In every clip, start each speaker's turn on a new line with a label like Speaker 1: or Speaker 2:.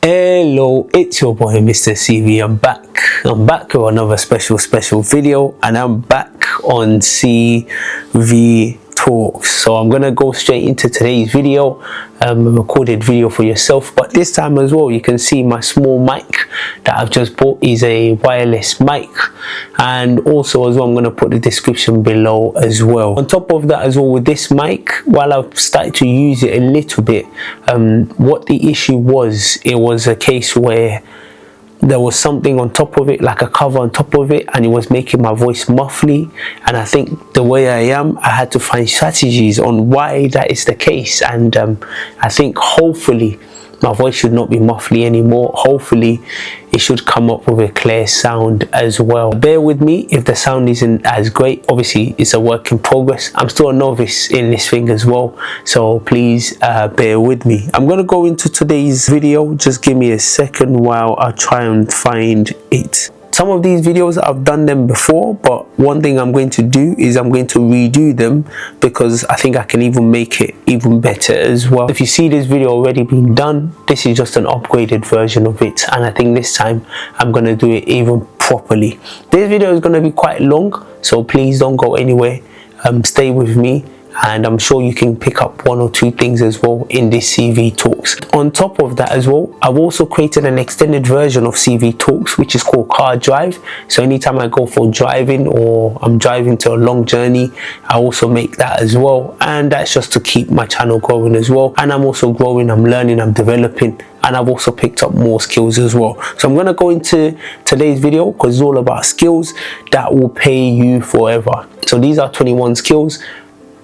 Speaker 1: Hello, it's your boy MrCV. I'm back with another special video, and I'm back on CV Talks. So I'm gonna go straight into today's video, a recorded video for yourself, but this time as well you can see my small mic that I've just bought is a wireless mic, and also as well I'm gonna put the description below as well. On top of that as well, with this mic, while I've started to use it a little bit, what the issue was, it was a case where there was something on top of it, like a cover on top of it, and it was making my voice muffly. And I think the way I am, I had to find strategies on why that is the case, and I think hopefully my voice should not be muffly anymore. Hopefully it should come up with a clear sound as well. Bear with me if the sound isn't as great. Obviously it's a work in progress. I'm still a novice in this thing as well, so please bear with me. I'm gonna go into today's video. Just give me a second while I try and find it. Some of these videos I've done them before, but one thing I'm going to do is I'm going to redo them because I think I can even make it even better as well. If you see this video already being done, this is just an upgraded version of it, and I think this time I'm going to do it even properly. This video is going to be quite long, so please don't go anywhere. Stay with me, and I'm sure you can pick up one or two things as well in this CV Talks. On top of that as well, I've also created an extended version of CV Talks, which is called Car Drive. So anytime I go for driving or I'm driving to a long journey, I also make that as well, and that's just to keep my channel growing as well. And I'm also growing, I'm learning, I'm developing, and I've also picked up more skills as well. So I'm going to go into today's video because it's all about skills that will pay you forever. So these are 21 skills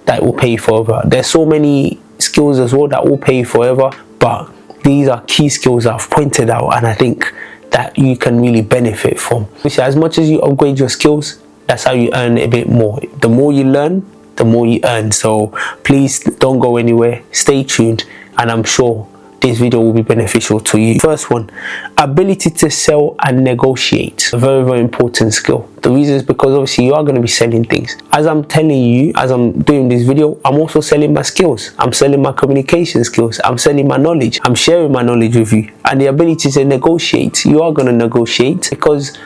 Speaker 1: that will pay you forever. There's so many skills as well that will pay you forever, but these are key skills that I've pointed out, and I think that you can really benefit from. As much as you upgrade your skills, that's how you earn a bit more. The more you learn, the more you earn. So please don't go anywhere, stay tuned, and I'm sure this video will be beneficial to you. First one, ability to sell and negotiate. A very important skill. The reason is because obviously you are going to be selling things. As I'm telling you, as I'm doing this video, I'm also selling my skills. I'm selling my communication skills. I'm selling my knowledge. I'm sharing my knowledge with you. And the ability to negotiate, you are going to negotiate, because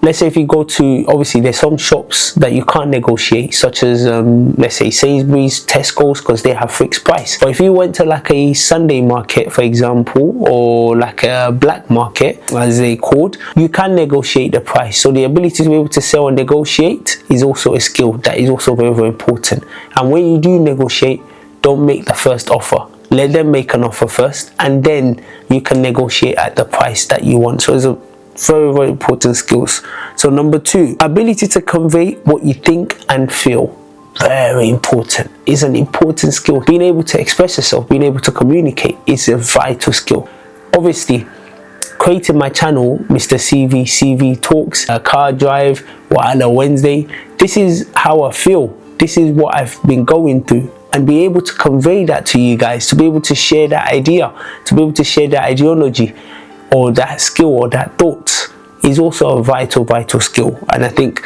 Speaker 1: let's say if you go to, obviously there's some shops that you can't negotiate, such as let's say Sainsbury's, Tesco's, because they have fixed price. But if you went to like a Sunday market, for example, or like a black market as they called, you can negotiate the price. So the ability to be able to sell and negotiate is also a skill that is also very important. And when you do negotiate, don't make the first offer. Let them make an offer first, and then you can negotiate at the price that you want. So it's a very important skills. So number two, ability to convey what you think and feel. Very important. It's an important skill. Being able to express yourself, being able to communicate is a vital skill. Obviously, creating my channel, MrCV, CV Talks, Car Drive, Wala Wednesday, this is how I feel. This is what I've been going through, and be able to convey that to you guys, to be able to share that idea, to be able to share that ideology, or that skill or that thought, is also a vital skill. And I think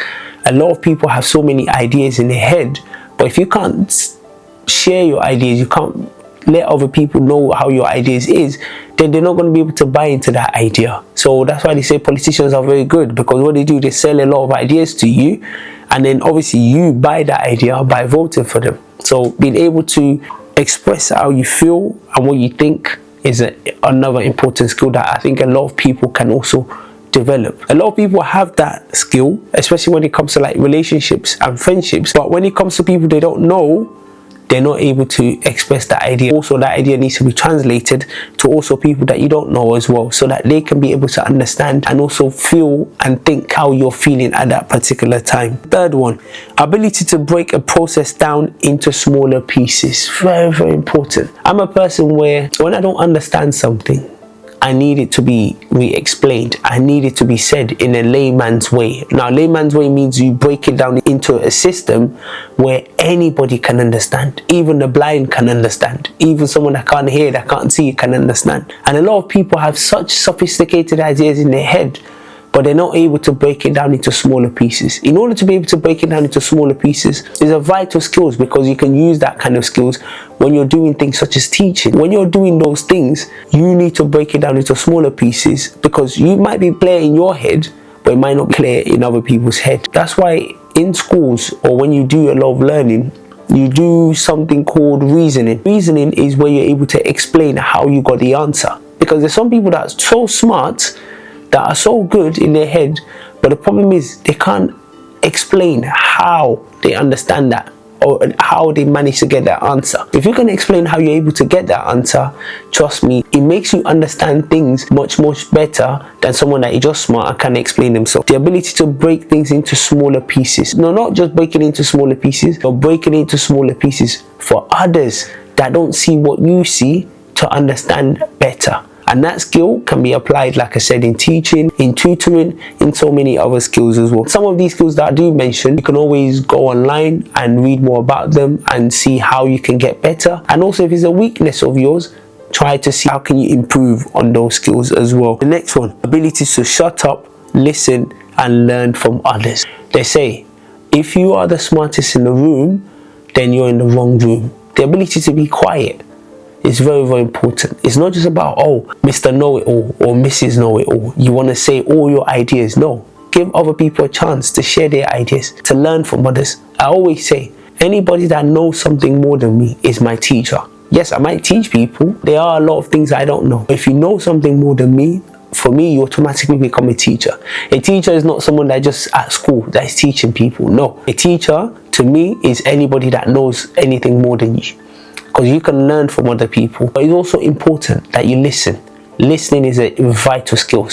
Speaker 1: a lot of people have so many ideas in their head, but if you can't share your ideas, you can't let other people know how your ideas is, then they're not going to be able to buy into that idea. So that's why they say politicians are very good, because what they do, they sell a lot of ideas to you, and then obviously you buy that idea by voting for them. So being able to express how you feel and what you think is another important skill that I think a lot of people can also develop. A lot of people have that skill, especially when it comes to like relationships and friendships, but when it comes to people they don't know, they're not able to express that idea. Also, that idea needs to be translated to also people that you don't know as well, so that they can be able to understand and also feel and think how you're feeling at that particular time. Third one, ability to break a process down into smaller pieces. Very important. I'm a person where when I don't understand something, I need it to be re-explained. I need it to be said in a layman's way. Now, layman's way means you break it down into a system where anybody can understand. Even the blind can understand. Even someone that can't hear, that can't see, can understand. And a lot of people have such sophisticated ideas in their head, but they're not able to break it down into smaller pieces. In order to be able to break it down into smaller pieces is a vital skills, because you can use that kind of skills when you're doing things such as teaching. When you're doing those things, you need to break it down into smaller pieces, because you might be clear in your head, but it might not be clear in other people's head. That's why in schools, or when you do a lot of learning, you do something called reasoning. Reasoning is where you're able to explain how you got the answer, because there's some people that are so smart, that are so good in their head, but the problem is they can't explain how they understand that, or how they manage to get that answer. If you can explain how you're able to get that answer, trust me, it makes you understand things much better than someone that is just smart and can explain themselves. The ability to break things into smaller pieces. No, not just breaking it into smaller pieces, but breaking it into smaller pieces for others that don't see what you see to understand better. And that skill can be applied, like I said, in teaching, in tutoring, in so many other skills as well. Some of these skills that I do mention, you can always go online and read more about them and see how you can get better. And also, if it's a weakness of yours, try to see how can you improve on those skills as well. The next one, ability to shut up, listen, and learn from others. They say, if you are the smartest in the room, then you're in the wrong room. The ability to be quiet is very important. It's not just about, oh, Mr. Know-it-all or Mrs. Know-it-all. You want to say all your ideas. No. Give other people a chance to share their ideas, to learn from others. I always say, anybody that knows something more than me is my teacher. Yes, I might teach people. There are a lot of things I don't know. If you know something more than me, for me, you automatically become a teacher. A teacher is not someone that just at school that is teaching people. No. A teacher, to me, is anybody that knows anything more than you, because you can learn from other people. But it's also important that you listen. Listening is a vital skill.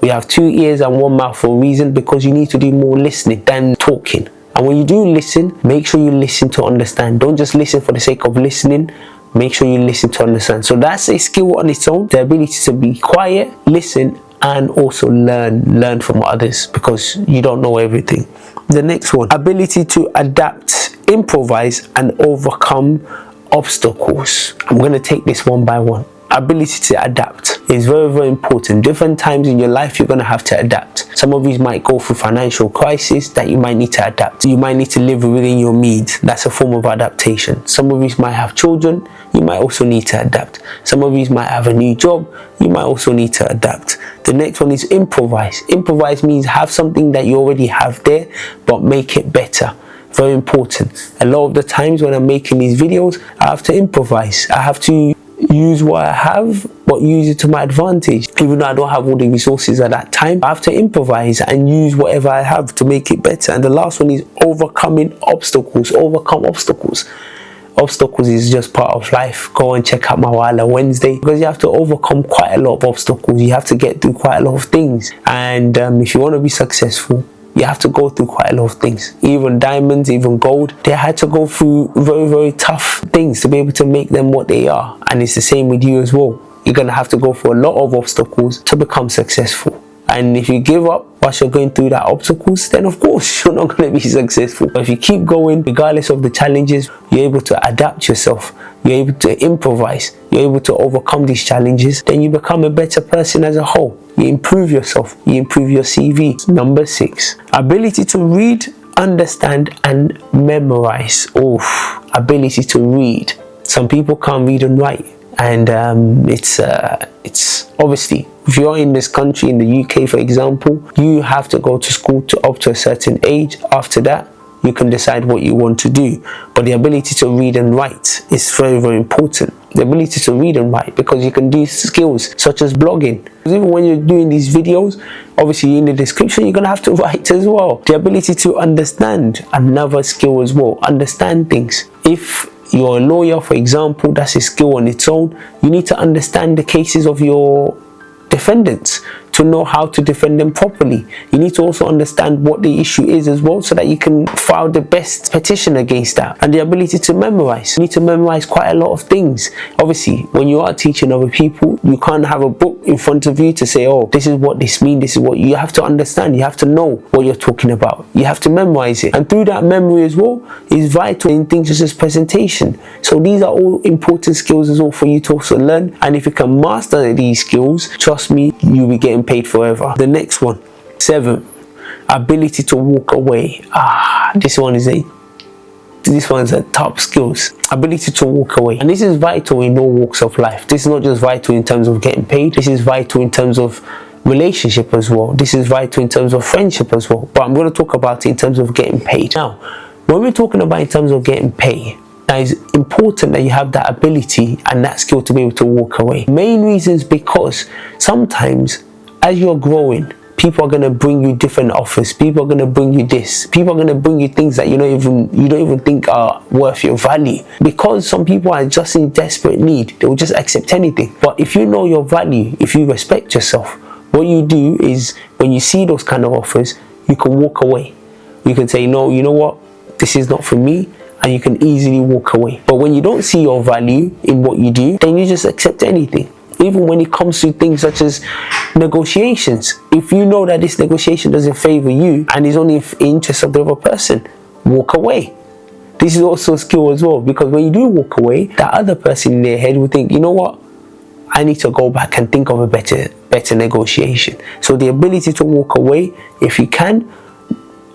Speaker 1: We have 2 ears and 1 mouth for a reason, because you need to do more listening than talking. And when you do listen, make sure you listen to understand. Don't just listen for the sake of listening. Make sure you listen to understand. So that's a skill on its own, the ability to be quiet, listen, and also learn from others, because you don't know everything. The next one, ability to adapt, improvise, and overcome obstacles. I'm going to take this one by one. Ability to adapt is very important. Different times in your life, you're going to have to adapt. Some of you might go through financial crisis that you might need to adapt. You might need to live within your means. That's a form of adaptation. Some of you might have children. You might also need to adapt. Some of you might have a new job. You might also need to adapt. The next one is improvise. Improvise means have something that you already have there, but make it better. Very important. A lot of the times when I'm making these videos, I have to improvise. I have to use what I have, but use it to my advantage. Even though I don't have all the resources at that time, I have to improvise and use whatever I have to make it better. And the last one is overcoming obstacles. Overcome obstacles. Obstacles is just part of life. Go and check out my Wala Wednesday, because you have to overcome quite a lot of obstacles. You have to get through quite a lot of things. And if you want to be successful, you have to go through quite a lot of things. Even diamonds, even gold, they had to go through very tough things to be able to make them what they are. And it's the same with you as well. You're going to have to go through a lot of obstacles to become successful. And if you give up whilst you're going through that obstacles, then of course you're not going to be successful. But if you keep going, regardless of the challenges, you're able to adapt yourself. You're able to improvise. You're able to overcome these challenges. Then you become a better person as a whole. You improve yourself. You improve your CV. Number 6, ability to read, understand, and memorize. Ability to read. Some people can't read and write. And it's obviously, if you're in this country, in the UK for example, you have to go to school up to a certain age. After that, you can decide what you want to do. But the ability to read and write is very important. The ability to read and write, because you can do skills such as blogging. Even when you're doing these videos, obviously in the description you're going to have to write as well. The ability to understand, another skill as well. Understand things. If you're a lawyer, for example, that's a skill on its own. You need to understand the cases of your defendants to know how to defend them properly. You need to also understand what the issue is as well, so that you can file the best petition against that. And the ability to memorize. You need to memorize quite a lot of things. Obviously, when you are teaching other people, you can't have a book in front of you to say, oh, this is what this means, this is what you have to understand. You have to know what you're talking about. You have to memorize it. And through that memory as well is vital in things such as presentation. So these are all important skills as well for you to also learn. And if you can master these skills, trust me, you'll be getting paid forever. The next one, 7, ability to walk away. This one's a top skills. Ability to walk away. And this is vital in all walks of life. This is not just vital in terms of getting paid. This is vital in terms of relationship as well. This is vital in terms of friendship as well. But I'm going to talk about it in terms of getting paid. Now, when we're talking about in terms of getting paid, now it's important that you have that ability and that skill to be able to walk away. Main reasons because sometimes as you're growing, people are going to bring you different offers. People are going to bring you this. People are going to bring you things that you don't even think are worth your value. Because some people are just in desperate need, they will just accept anything. But if you know your value, if you respect yourself, what you do is when you see those kind of offers, you can walk away. You can say, no, you know what, this is not for me, and you can easily walk away. But when you don't see your value in what you do, then you just accept anything. Even when it comes to things such as negotiations, if you know that this negotiation doesn't favor you and is only in the interest of the other person, walk away. This is also a skill as well, because when you do walk away, that other person in their head will think, you know what, I need to go back and think of a better negotiation. So the ability to walk away, if you can,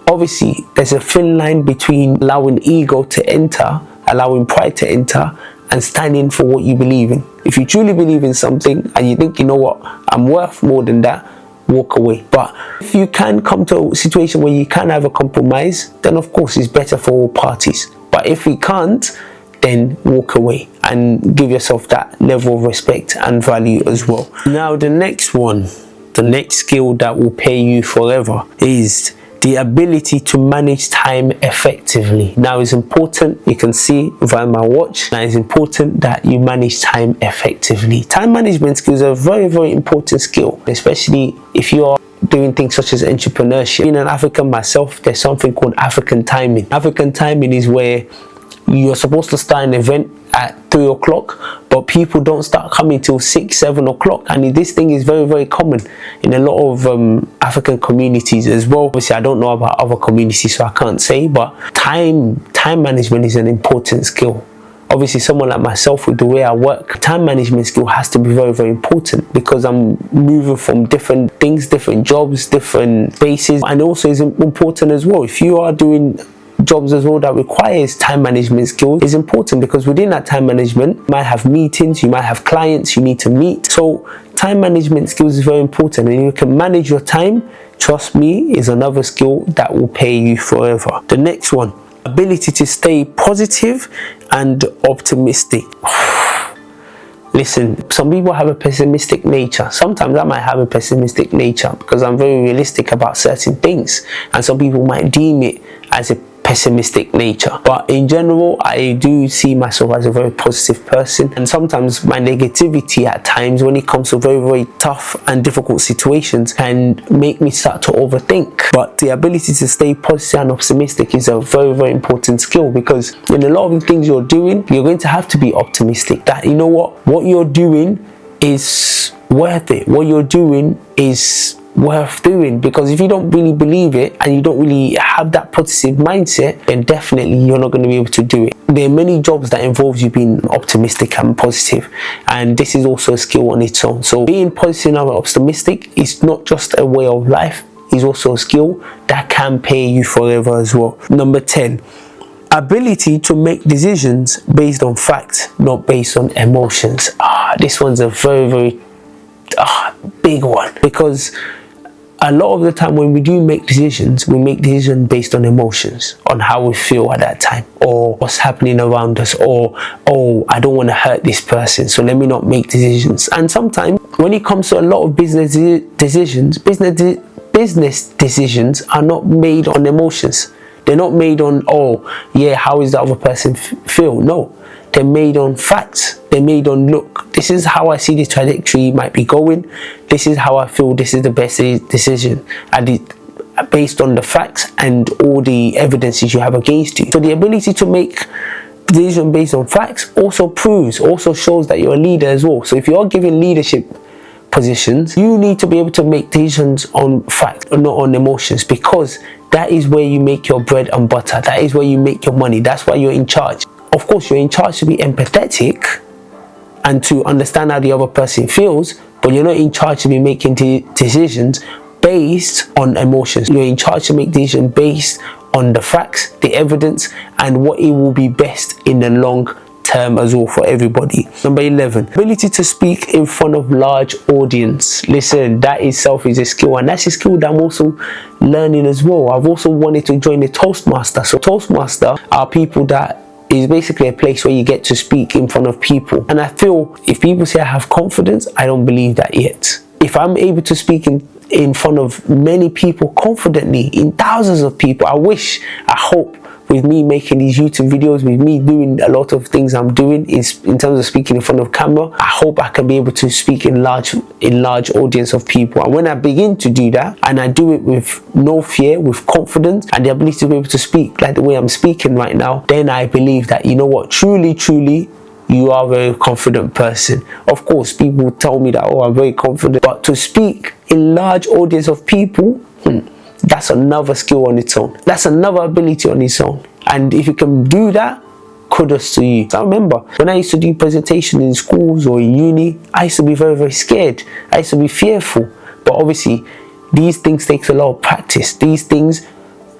Speaker 1: obviously there's a thin line between allowing ego to enter, allowing pride to enter, and standing for what you believe in. If you truly believe in something and you think, you know what, I'm worth more than that, walk away. But if you can come to a situation where you can have a compromise, then of course it's better for all parties. But if you can't, then walk away and give yourself that level of respect and value as well. Now the next one, the next skill that will pay you forever is the ability to manage time effectively. Now it's important, you can see via my watch, now it's important that you manage time effectively. Time management skills are a very, very important skill, especially if you are doing things such as entrepreneurship. Being an African myself, there's something called African timing. African timing is where you're supposed to start an event at 3 o'clock, but people don't start coming till 6, 7 o'clock. And this thing is very, very common in a lot of African communities as well. Obviously, I don't know about other communities, so I can't say, but time management is an important skill. Obviously, someone like myself, with the way I work, time management skill has to be very, very important, because I'm moving from different things, different jobs, different bases. And also is important as well, if you are doing jobs as well that requires time management skills, is important, because within that time management you might have meetings, you might have clients you need to meet. So time management skills is very important, and you can manage your time, trust me, is another skill that will pay you forever. The next one, ability to stay positive and optimistic. Listen, some people have a pessimistic nature. Sometimes I might have a pessimistic nature because I'm very realistic about certain things, and some people might deem it as a pessimistic nature. But in general, I do see myself as a very positive person, and sometimes my negativity at times, when it comes to very, very tough and difficult situations, can make me start to overthink. But the ability to stay positive and optimistic is a very, very important skill, because in a lot of the things you're doing, you're going to have to be optimistic that, you know what you're doing is worth it. What you're doing is worth doing, because if you don't really believe it and you don't really have that positive mindset, then definitely you're not going to be able to do it. There are many jobs that involves you being optimistic and positive, and this is also a skill on its own. So being positive and optimistic is not just a way of life, it's also a skill that can pay you forever as well. Number 10, ability to make decisions based on facts, not based on emotions. This one's a very, very big one, because a lot of the time when we do make decisions, we make decisions based on emotions, on how we feel at that time, or what's happening around us, or, oh, I don't want to hurt this person, so let me not make decisions. And sometimes when it comes to a lot of business decisions, business decisions are not made on emotions. They're not made on, oh yeah, how is the other person feel? No, they're made on facts. They're made on, look, this is how I see the trajectory might be going. This is how I feel this is the best decision, and based on the facts and all the evidences you have against you. So the ability to make decision based on facts also shows that you're a leader as well. So if you're given leadership positions, you need to be able to make decisions on facts and not on emotions, because that is where you make your bread and butter. That is where you make your money. That's why you're in charge. Of course, you're in charge to be empathetic and to understand how the other person feels, but you're not in charge to be making decisions based on emotions. You're in charge to make decisions based on the facts, the evidence, and what it will be best in the long term as well for everybody. Number 11, ability to speak in front of large audience. Listen, that itself is a skill, and that's a skill that I'm also learning as well. I've also wanted to join the Toastmaster. So Toastmaster are people that is basically a place where you get to speak in front of people, and I feel if people say I have confidence, I don't believe that yet. If I'm able to speak in front of many people confidently, in thousands of people, I hope with me making these YouTube videos, with me doing a lot of things I'm doing in terms of speaking in front of camera, I hope I can be able to speak in large audience of people. And when I begin to do that, and I do it with no fear, with confidence, and the ability to be able to speak like the way I'm speaking right now, then I believe that, you know what, truly you are a very confident person. Of course, people tell me that, oh, I'm very confident, but to speak in large audience of people, that's another skill on its own. That's another ability on its own. And if you can do that, kudos to you. So I remember when I used to do presentations in schools or in uni, I used to be very, very scared. I used to be fearful. But obviously, these things takes a lot of practice. These things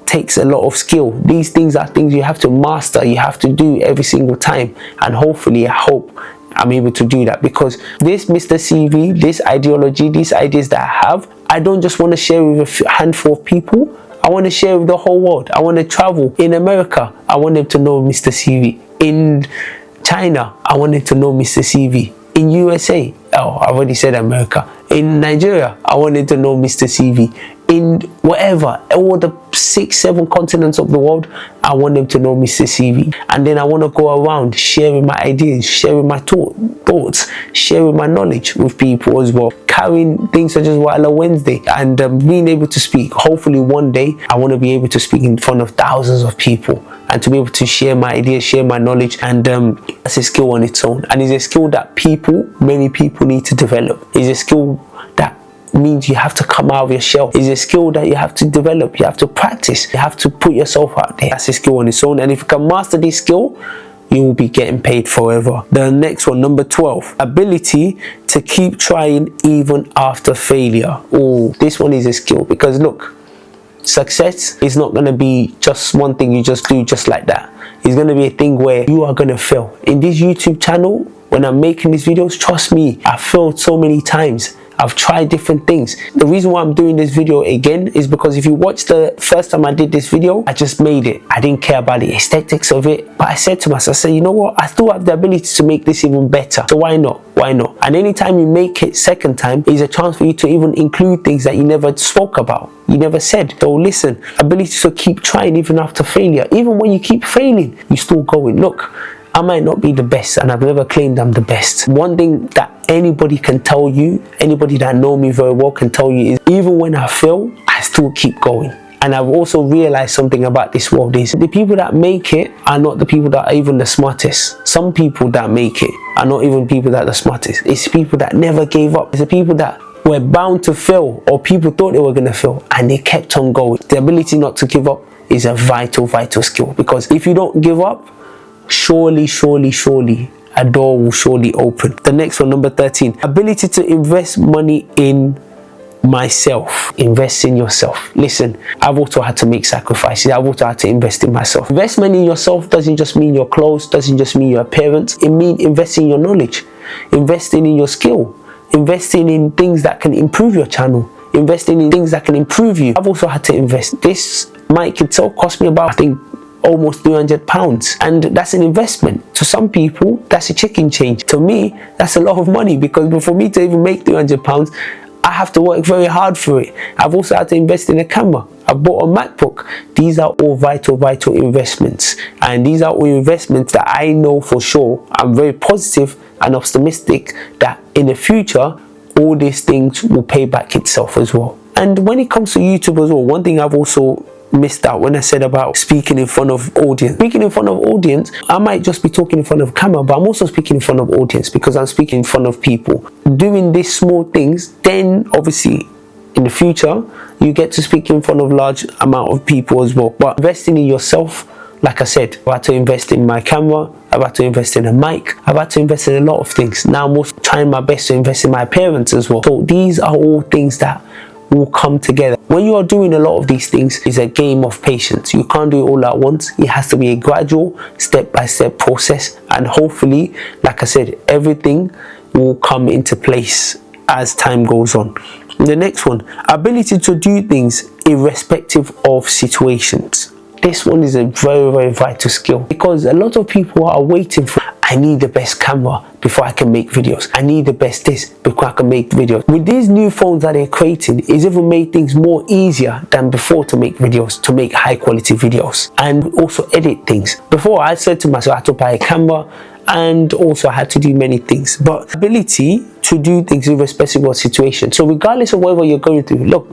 Speaker 1: takes a lot of skill. These things are things you have to master. You have to do every single time. And hopefully, I hope I'm able to do that, because this Mr. CV, this ideology, these ideas that I have, I don't just want to share with a handful of people. I want to share with the whole world. I want to travel. In America, I want them to know Mr. CV. In China, I want them to know Mr. CV. In USA, oh, I've already said America. In Nigeria, I want them to know Mr. CV. In whatever, all the 6-7 continents of the world, I want them to know Mr. CV. And then I want to go around sharing my ideas, sharing my thoughts, sharing my knowledge with people as well, carrying things such as Viralvideo Wednesday, and being able to speak. Hopefully one day I want to be able to speak in front of thousands of people and to be able to share my ideas, share my knowledge, and that's a skill on its own, and it's a skill that many people need to develop. It's a skill that means you have to come out of your shell. It's a skill that you have to develop, you have to practice, you have to put yourself out there. That's a skill on its own, and if you can master this skill, you will be getting paid forever. The next one, number 12, ability to keep trying even after failure. Oh, this one is a skill, because look, success is not going to be just one thing you just do just like that. It's going to be a thing where you are going to fail. In this YouTube channel, when I'm making these videos, trust me, I've failed so many times. I've tried different things. The reason why I'm doing this video again is because if you watch the first time I did this video, I just made it. I didn't care about the aesthetics of it, but I said to myself, I said, you know what, I still have the ability to make this even better, so why not? And anytime you make it second time is a chance for you to even include things that you never spoke about, you never said. So listen, ability to keep trying even after failure. Even when you keep failing, you still going. Look, I might not be the best, and I've never claimed I'm the best. One thing that anybody can tell you, anybody that know me very well can tell you, is even when I fail, I still keep going. And I've also realized something about this world is the people that make it are not the people that are even the smartest. Some people that make it are not even people that are the smartest. It's people that never gave up. It's the people that were bound to fail, or people thought they were going to fail, and they kept on going. The ability not to give up is a vital skill, because if you don't give up, surely a door will surely open. The next one, number 13, ability to invest money in myself. Invest in yourself. Listen, I've also had to make sacrifices. I've also had to invest in myself. Investment in yourself doesn't just mean your clothes, doesn't just mean your appearance. It means investing in your knowledge, investing in your skill, investing in things that can improve your channel, investing in things that can improve you. I've also had to invest. This mic itself cost me about, I think, almost £300, and that's an investment. To some people, that's a chicken change. To me, that's a lot of money, because for me to even make £300, I have to work very hard for it. I've also had to invest in a camera. I bought a MacBook. These are all vital investments, and these are all investments that I know for sure. I'm very positive and optimistic that in the future, all these things will pay back itself as well. And when it comes to YouTube as well, one thing I've also missed out when I said about speaking in front of audience. Speaking in front of audience, I might just be talking in front of camera, but I'm also speaking in front of audience, because I'm speaking in front of people. Doing these small things, then obviously in the future, you get to speak in front of large amount of people as well. But investing in yourself, like I said, I've had to invest in my camera, I've had to invest in a mic, I've had to invest in a lot of things. Now I'm also trying my best to invest in my appearance as well. So these are all things that will come together. When you are doing a lot of these things, it's a game of patience. You can't do it all at once. It has to be a gradual, step-by-step process, and hopefully, like I said, everything will come into place as time goes on. The next one, ability to do things irrespective of situations. This one is a very, very vital skill, because a lot of people are waiting for, I need the best camera before I can make videos. I need the best this before I can make videos. With these new phones that they're creating, it's even made things more easier than before to make videos, to make high quality videos, and also edit things. Before, I said to myself, I had to buy a camera, and also I had to do many things. But ability to do things irrespective of situation. So regardless of whatever you're going through, look,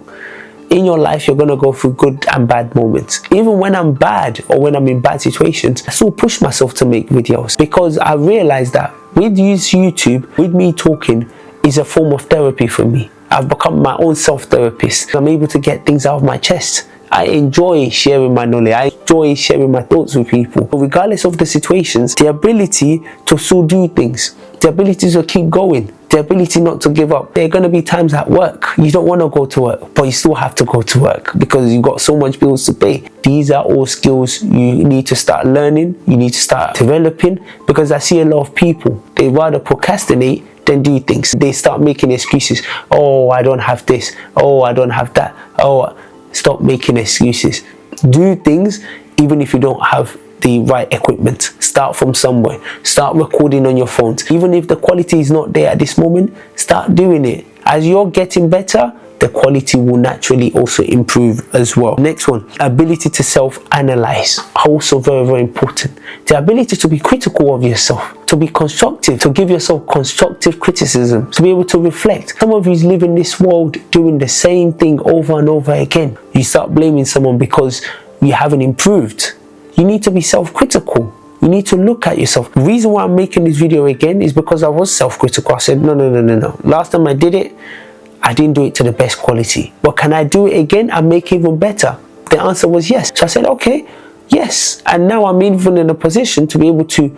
Speaker 1: in your life, you're going to go through good and bad moments. Even when I'm bad or when I'm in bad situations, I still push myself to make videos, because I realized that with YouTube, with me talking, is a form of therapy for me. I've become my own self-therapist. I'm able to get things out of my chest. I enjoy sharing my knowledge. I enjoy sharing my thoughts with people. But regardless of the situations, the ability to still do things, the ability to keep going, the ability not to give up. There are going to be times at work you don't want to go to work, but you still have to go to work because you've got so much bills to pay. These are all skills you need to start learning, you need to start developing, because I see a lot of people, they rather procrastinate than do things. They start making excuses. Oh, I don't have this. Oh, I don't have that. Oh, stop making excuses. Do things even if you don't have the right equipment. Start from somewhere. Start recording on your phones. Even if the quality is not there at this moment, start doing it. As you're getting better, the quality will naturally also improve as well. Next one, ability to self-analyze. Also very, very important. The ability to be critical of yourself, to be constructive, to give yourself constructive criticism, to be able to reflect. Some of you live in this world doing the same thing over and over again. You start blaming someone because you haven't improved. You need to be self-critical. You need to look at yourself. The reason why I'm making this video again is because I was self-critical. I said, no. Last time I did it, I didn't do it to the best quality. But can I do it again and make it even better? The answer was yes. So I said, okay, yes. And now I'm even in a position to be able to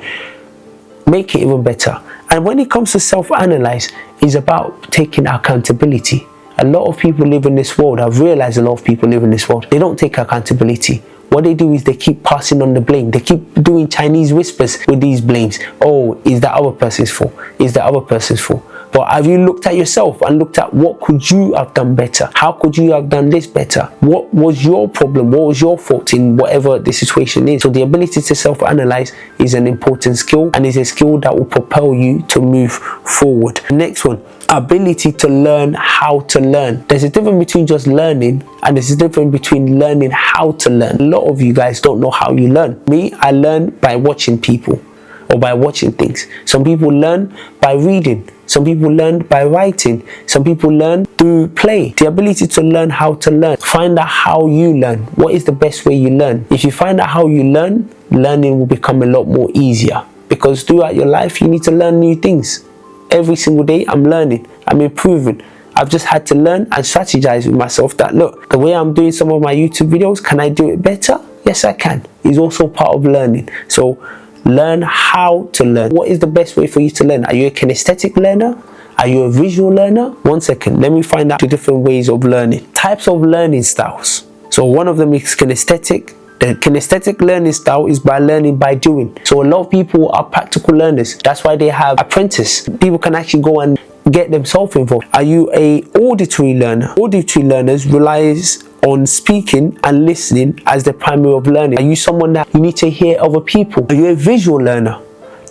Speaker 1: make it even better. And when it comes to self-analyze, it's about taking accountability. A lot of people live in this world. I've realized a lot of people live in this world. They don't take accountability. What they do is they keep passing on the blame. They keep doing Chinese whispers with these blames. Oh, is that other person's fault? Is that other person's fault? But have you looked at yourself and looked at what could you have done better? How could you have done this better? What was your problem? What was your fault in whatever the situation is? So the ability to self-analyze is an important skill, and is a skill that will propel you to move forward. Next one, ability to learn how to learn. There's a difference between just learning, and there's a difference between learning how to learn. A lot of you guys don't know how you learn. Me, I learn by watching people or by watching things. Some people learn by reading. Some people learn by writing. Some people learn through play. The ability to learn how to learn. Find out how you learn. What is the best way you learn? If you find out how you learn, learning will become a lot more easier, because throughout your life you need to learn new things. Every single day I'm learning, I'm improving. I've just had to learn and strategize with myself that, look, the way I'm doing some of my YouTube videos, can I do it better? Yes, I can. It's also part of learning. So learn how to learn. What is the best way for you to learn? Are you a kinesthetic learner? Are you a visual learner? 1 second, let me find out the different ways of learning. Types of learning styles. So one of them is kinesthetic. The kinesthetic learning style is by learning by doing. So a lot of people are practical learners. That's why they have apprentices. People can actually go and get themselves involved. Are you a auditory learner? Auditory learners relies on speaking and listening as the primary of learning. Are you someone that you need to hear other people? Are you a visual learner?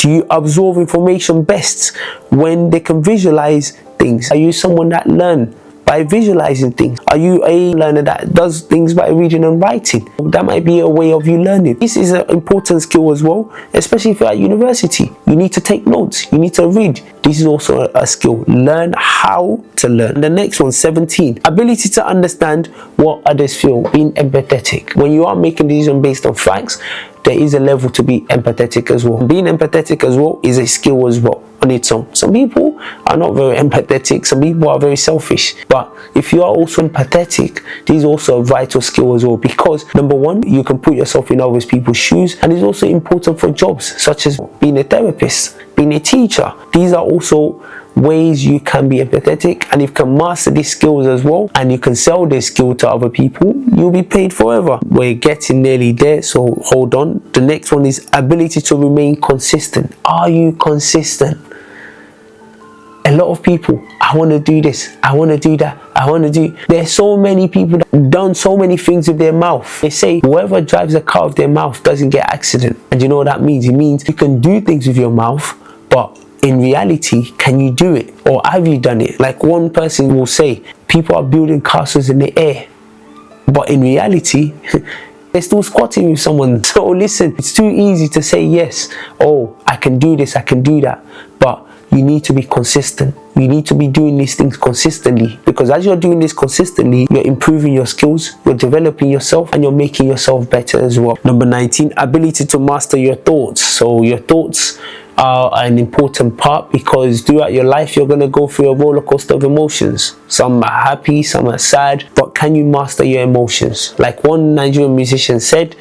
Speaker 1: Do you absorb information best when they can visualize things? Are you someone that learns by visualizing things? Are you a learner that does things by reading and writing? That might be a way of you learning. This is an important skill as well, especially if you're at university. You need to take notes, you need to read. This is also a skill. Learn how to learn. The next one, 17. Ability to understand what others feel, being empathetic. When you are making decisions based on facts, there is a level to be empathetic as well. Being empathetic as well is a skill as well on its own. Some people are not very empathetic, some people are very selfish. But if you are also empathetic, this is also a vital skill as well, because number one, you can put yourself in other people's shoes, and it's also important for jobs such as being a therapist, being a teacher. These are also ways you can be empathetic, and if you can master these skills as well, and you can sell this skill to other people, you'll be paid forever. We're getting nearly there, so hold on. The next one is ability to remain consistent. Are you consistent? A lot of people, I want to do this, I want to do that, there's so many people that have done so many things with their mouth. They say whoever drives a car with their mouth doesn't get accident. And you know what that means? It means you can do things with your mouth, but in reality, can you do it? Or have you done it? Like one person will say, people are building castles in the air, but in reality, they're still squatting with someone. So listen, it's too easy to say yes, oh, I can do this, I can do that, but you need to be consistent. You need to be doing these things consistently, because as you're doing this consistently, you're improving your skills, you're developing yourself, and you're making yourself better as well. Number 19, ability to master your thoughts. So your thoughts are an important part, because throughout your life you're going to go through a roller coaster of emotions. Some are happy, some are sad, but can you master your emotions? Like one Nigerian musician said,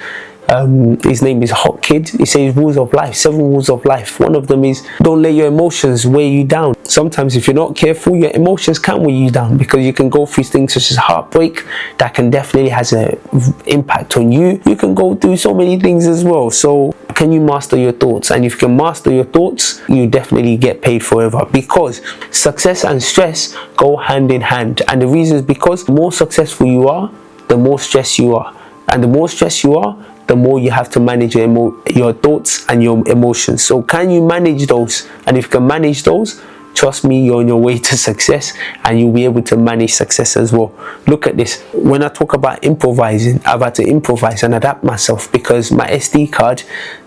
Speaker 1: his name is Hotkid. He says rules of life, 7 rules of life. One of them is don't let your emotions weigh you down. Sometimes if you're not careful, your emotions can weigh you down, because you can go through things such as heartbreak that can definitely has an impact on you. You can go through so many things as well. So can you master your thoughts? And if you can master your thoughts, you definitely get paid forever, because success and stress go hand in hand. And the reason is because the more successful you are, the more stressed you are. And the more stressed you are, the more you have to manage your thoughts and your emotions. So can you manage those? And if you can manage those, trust me, you're on your way to success, and you'll be able to manage success as well. Look at this. When I talk about improvising, I've had to improvise and adapt myself, because my SD card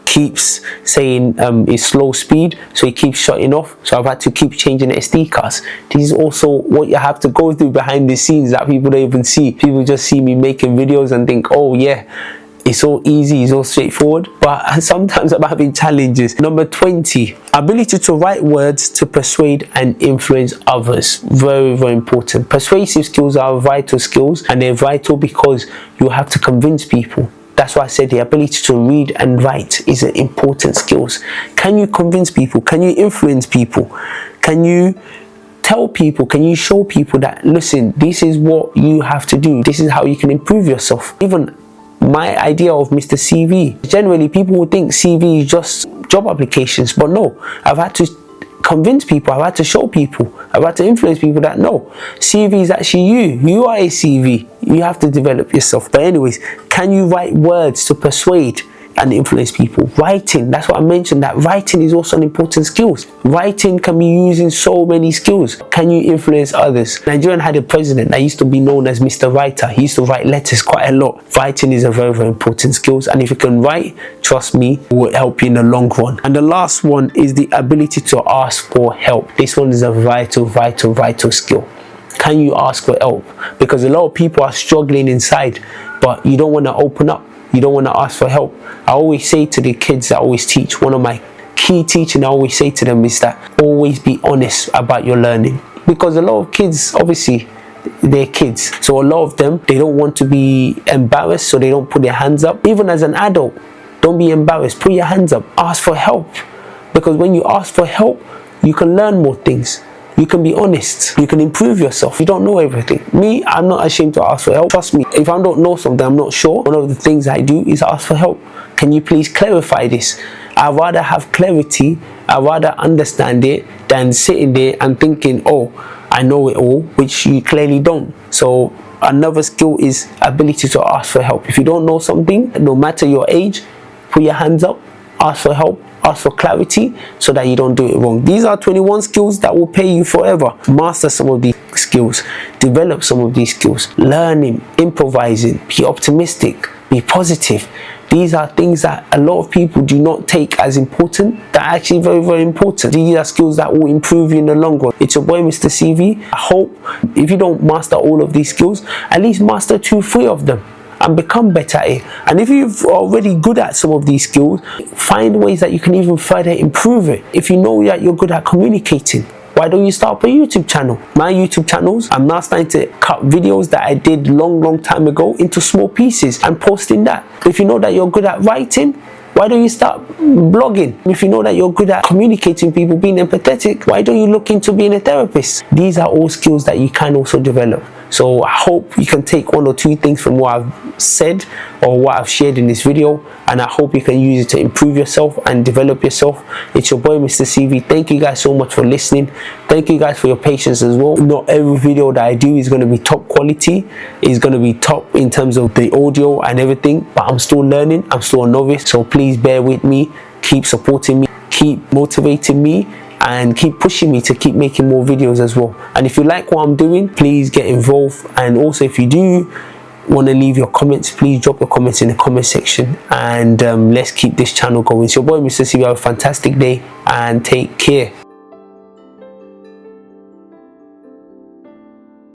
Speaker 1: keeps saying it's slow speed, so it keeps shutting off. So I've had to keep changing the SD cards. This is also what you have to go through behind the scenes that people don't even see. People just see me making videos and think, oh yeah, it's all easy, it's all straightforward, but sometimes I'm having challenges. Number 20, ability to write words to persuade and influence others. Very, very important. Persuasive skills are vital skills, and they're vital because you have to convince people. That's why I said the ability to read and write is an important skills. Can you convince people? Can you influence people? Can you tell people, can you show people that, listen, this is what you have to do, this is how you can improve yourself? Even my idea of MrCV, generally people would think CV is just job applications, but no, I've had to convince people, I've had to show people, I've had to influence people that no, CV is actually you are a CV, you have to develop yourself. But anyways, can you write words to persuade and influence people? Writing, that's what I mentioned, that writing is also an important skill. Writing can be used in so many skills. Can you influence others? Nigeria had a president that used to be known as Mr. Writer. He used to write letters quite a lot. Writing is a very, very important skill, and if you can write, trust me, it will help you in the long run. And the last one is the ability to ask for help. This one is a vital skill. Can you ask for help? Because a lot of people are struggling inside, but you don't want to open up. You don't want to ask for help. I always say to the kids that I always teach, one of my key teaching I always say to them is that always be honest about your learning. Because a lot of kids, obviously, they're kids. So a lot of them, they don't want to be embarrassed, so they don't put their hands up. Even as an adult, don't be embarrassed. Put your hands up. Ask for help. Because when you ask for help, you can learn more things. You can be honest. You can improve yourself. You don't know everything. Me, I'm not ashamed to ask for help. Trust me, if I don't know something, I'm not sure, one of the things I do is ask for help. Can you please clarify this? I'd rather have clarity, I'd rather understand it, than sitting there and thinking, oh, I know it all, which you clearly don't. So another skill is ability to ask for help. If you don't know something, no matter your age, put your hands up, ask for help, ask for clarity, so that you don't do it wrong. These are 21 skills that will pay you forever. Master some of these skills, develop some of these skills, learning, improvising, be optimistic, be positive. These are things that a lot of people do not take as important. They're actually very, very important. These are skills that will improve you in the long run. It's your boy, MrCV. I hope if you don't master all of these skills, at least master 2, 3 of them, and become better at it. And if you're already good at some of these skills, find ways that you can even further improve it. If you know that you're good at communicating, why don't you start up a YouTube channel? My YouTube channels, I'm now starting to cut videos that I did long time ago into small pieces and posting that. If you know that you're good at writing, Why don't you start blogging? If you know that you're good at communicating with people, being empathetic, why don't you look into being a therapist? These are all skills that you can also develop. So I hope you can take 1 or 2 things from what I've said or what I've shared in this video, and I hope you can use it to improve yourself and develop yourself. It's your boy MrCV. Thank you guys so much for listening. Thank you guys for your patience as well. Not every video that I do is going to be top quality, is going to be top in terms of the audio and everything, but I'm still learning. I'm still a novice, so please bear with me, keep supporting me, keep motivating me, and keep pushing me to keep making more videos as well. And if you like what I'm doing, please get involved. And also, if you do want to leave your comments, please drop your comments in the comment section, and let's keep this channel going. It's your boy MrCV. Have a fantastic day and take care.